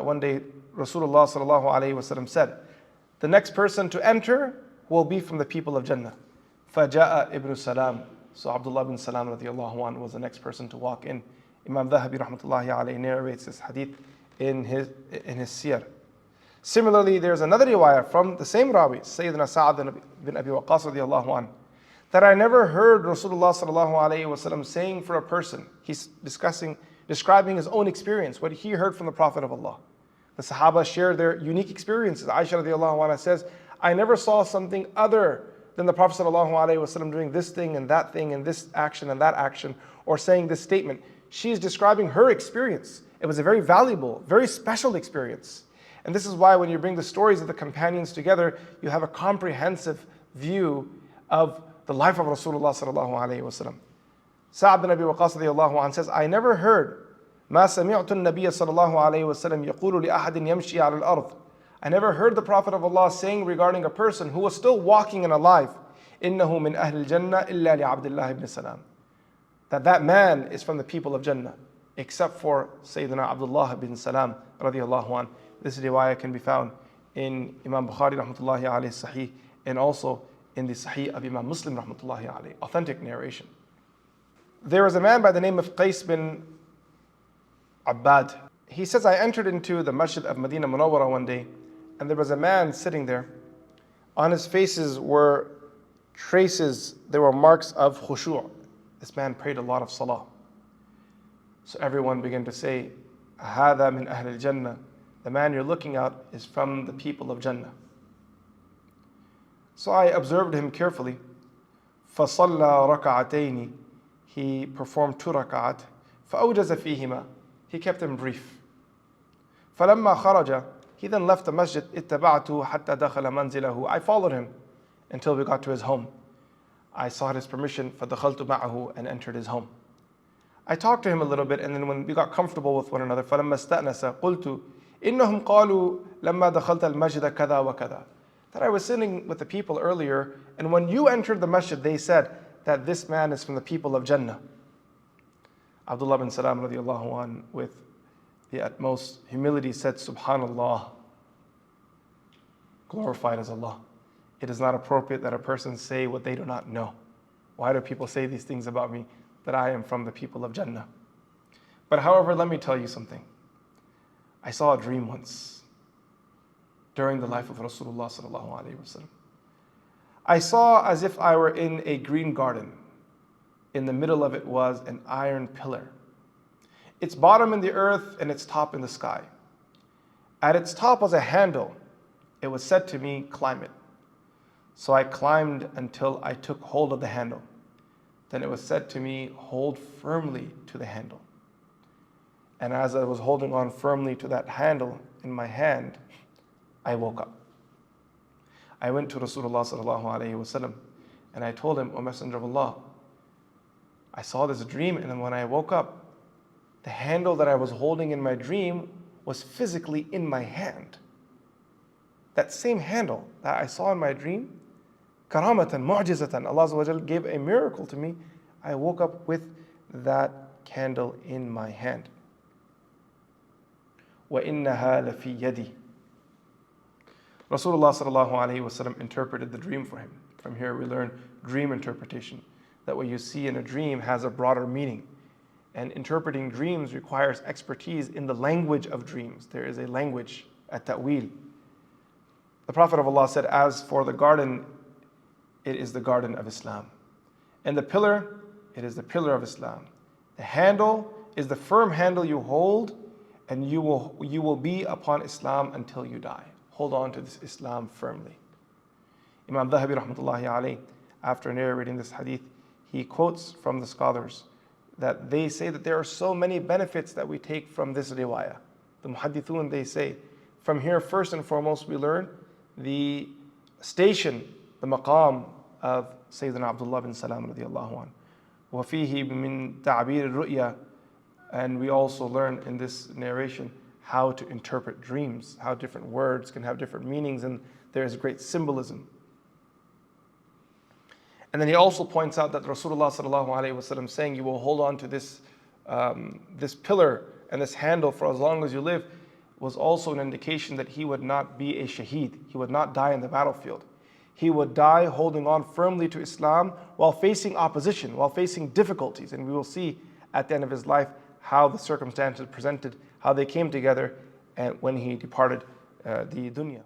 One day, Rasulullah sallallahu alayhi wasallam said, the next person to enter will be from the people of Jannah. فَجَاءَ ibn Salam. So Abdullah bin Salam radiallahu anhu was the next person to walk in. Imam Dhahabi rahmatullahi alayhi narrates this hadith in his siyar. Similarly, there's another riwayah from the same Rawi, Sayyidina Sa'ad bin Abi Waqqas radiallahu anhu, that I never heard Rasulullah sallallahu alayhi wasallam saying for a person, he's describing his own experience, what he heard from the Prophet of Allah. The Sahaba shared their unique experiences. Aisha radiallahu anha says, I never saw something other than the Prophet sallallahu alayhi wasallam doing this thing and this action and that action, or saying this statement. She's describing her experience. It was a very valuable, very special experience. And this is why when you bring the stories of the companions together, you have a comprehensive view of the life of Rasulullah sallallahu alayhi wasallam. Sa'ad bin Abi Waqqas radiallahu anhu says, I never heard ما سمعت النبي صلى الله عليه وسلم يقول لأحد يمشي على الأرض. I never heard the Prophet of Allah saying regarding a person who was still walking and alive, إنه من أهل الجنة إلا لعبد الله بن سلام. That man is from the people of Jannah, except for Sayyidina Abdullah bin Salam radiallahu anhu. This riwayah can be found in Imam Bukhari rahmatullahi alayhi sahih, and also in the sahih of Imam Muslim rahmatullahi alayhi, authentic narration. There was a man by the name of Qais bin Abbad. He says, I entered into the masjid of Medina Munawwara one day, and there was a man sitting there. On his faces were there were marks of khushu'. This man prayed a lot of salah. So everyone began to say, هذا من أهل الجنة. The man you're looking at is from the people of Jannah. So I observed him carefully. فصلى ركعتين. He performed 2 rak'at. فأوجز فيهما. He kept them brief. فلما خرج. He then left the masjid. اتبعته حتى دخل منزله. I followed him until we got to his home. I sought his permission, فدخلت معه, and entered his home. I talked to him a little bit, and then when we got comfortable with one another, فلما استأنس قلت إنهم قالوا لما دخلت المسجد كذا وكذا. That I was sitting with the people earlier, and when you entered the masjid, they said that this man is from the people of Jannah. Abdullah bin Salam radiallahu anhu, with the utmost humility, said, Subhanallah, glorified is Allah. It is not appropriate that a person say what they do not know. Why do people say these things about me? That I am from the people of Jannah. But however, let me tell you something. I saw a dream once during the life of Rasulullah sallallahu alaihi wasallam. I saw as if I were in a green garden. In the middle of it was an iron pillar. Its bottom in the earth and its top in the sky. At its top was a handle. It was said to me, climb it. So I climbed until I took hold of the handle. Then it was said to me, hold firmly to the handle. And as I was holding on firmly to that handle in my hand, I woke up. I went to Rasulullah sallallahu alaihi wasallam and I told him, O Messenger of Allah, I saw this dream, and then when I woke up, the handle that I was holding in my dream was physically in my hand. That same handle that I saw in my dream, karamatan, mu'jizatan, Allah Azza wa Jal gave a miracle to me. I woke up with that candle in my hand. وَإِنَّهَا لَفِي يَدِي. Rasulullah sallallahu alayhi wasallam interpreted the dream for him. From here we learn dream interpretation. That what you see in a dream has a broader meaning. And interpreting dreams requires expertise in the language of dreams. There is a language at ta'wil. The Prophet of Allah said, as for the garden, it is the garden of Islam. And the pillar, it is the pillar of Islam. The handle is the firm handle you hold, and you will be upon Islam until you die. Hold on to this Islam firmly. Imam Dhahabi rahmatullahi alayhi, after narrating this hadith, he quotes from the scholars that they say that there are so many benefits that we take from this riwayah. The muhaddithun, they say, from here first and foremost we learn the station, the maqam of Sayyidina Abdullah bin Salam radiallahu anhu. وَفِيهِ مِن تَعْبِيرِ الرُّؤْيَا. And we also learn in this narration how to interpret dreams, how different words can have different meanings, and there is great symbolism. And then he also points out that Rasulullah sallallahu alaihi wasallam saying, you will hold on to this pillar and this handle for as long as you live, was also an indication that he would not be a shaheed. He would not die in the battlefield. He would die holding on firmly to Islam while facing opposition, while facing difficulties. And we will see at the end of his life how the circumstances presented, how they came together, and when he departed the dunya.